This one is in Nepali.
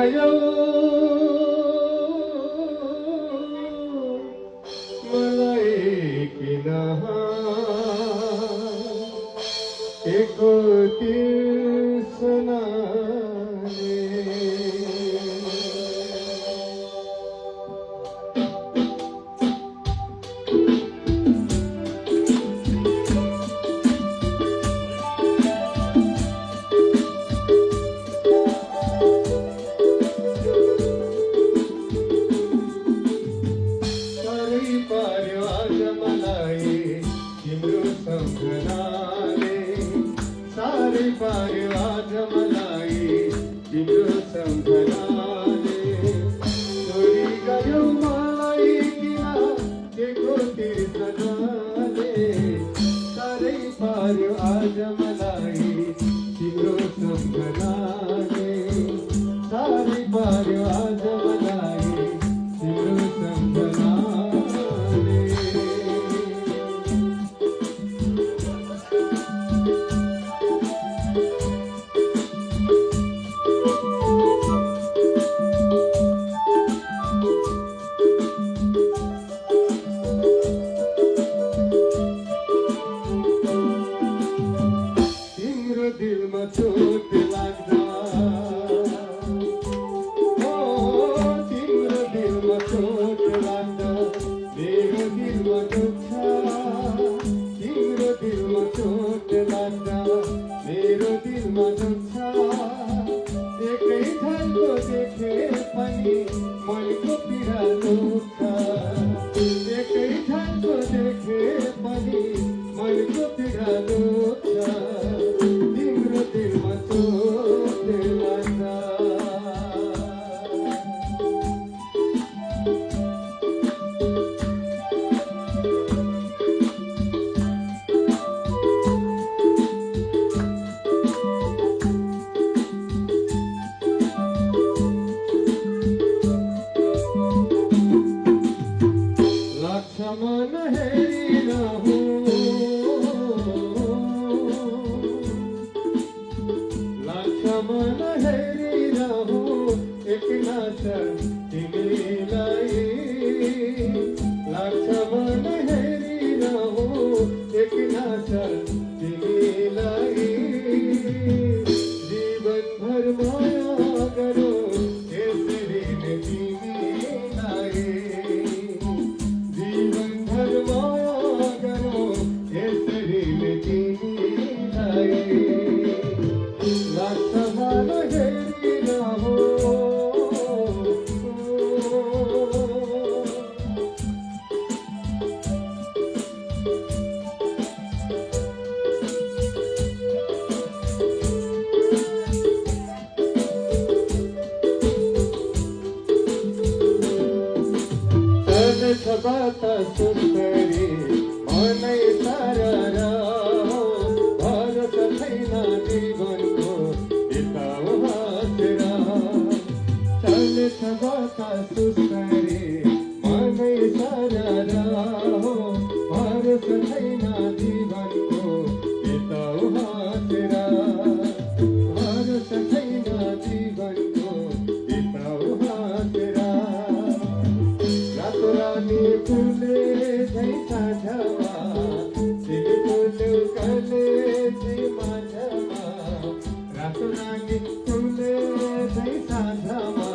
गयो मलाई किन एको तिर्सनाले पार्यो आज मलाई तिम्रो सम्झनाले साह्रै पार्यो आज मलाई तिम्रो सम्झनाले छोडी गयो मलाई किन दिएको तिर्सनाले साह्रै पार्यो आज मलाई तिम्रो सम्झनाले साह्रै पार्यो आज मलाई तिम्रो सम्झना दिलमा चोट लाग्दा तिम्रो दिलमा चोट लाग्दा मेरो दिलमा दुख्छ तिम्रो दिलमा चोट लाग्दा मेरो दिलमा दुख्छ एकै ठाउँको देखे पनि मनको पीडा दुख्छ एकै ठाउँको देखे पनि मनको पीडा दुख्छ मन हेरिरहूँ लाग्छ मन हेरिरहूँ एक्ला छ तिमीलाई लाग्छ मन हेरिरहूँ एक्ला छ तिमीलाई जीवनभर माया गरौँ यसरी नै तिमीलाई बाता सुन्दरी मनै सारा भरोस छैन जीवनको बिताउ हाँसेर चल्छ बाता सुन्दरी मनै सारा भरोस छैन जीवनको बिताउ हाँसेर भरोस छैन जीवनको बिताउ हाँसेर रानी फुले झै साँझमा तिमी फुल्यौ कलेजी माझमा रातो रानी फुले झै साँझमा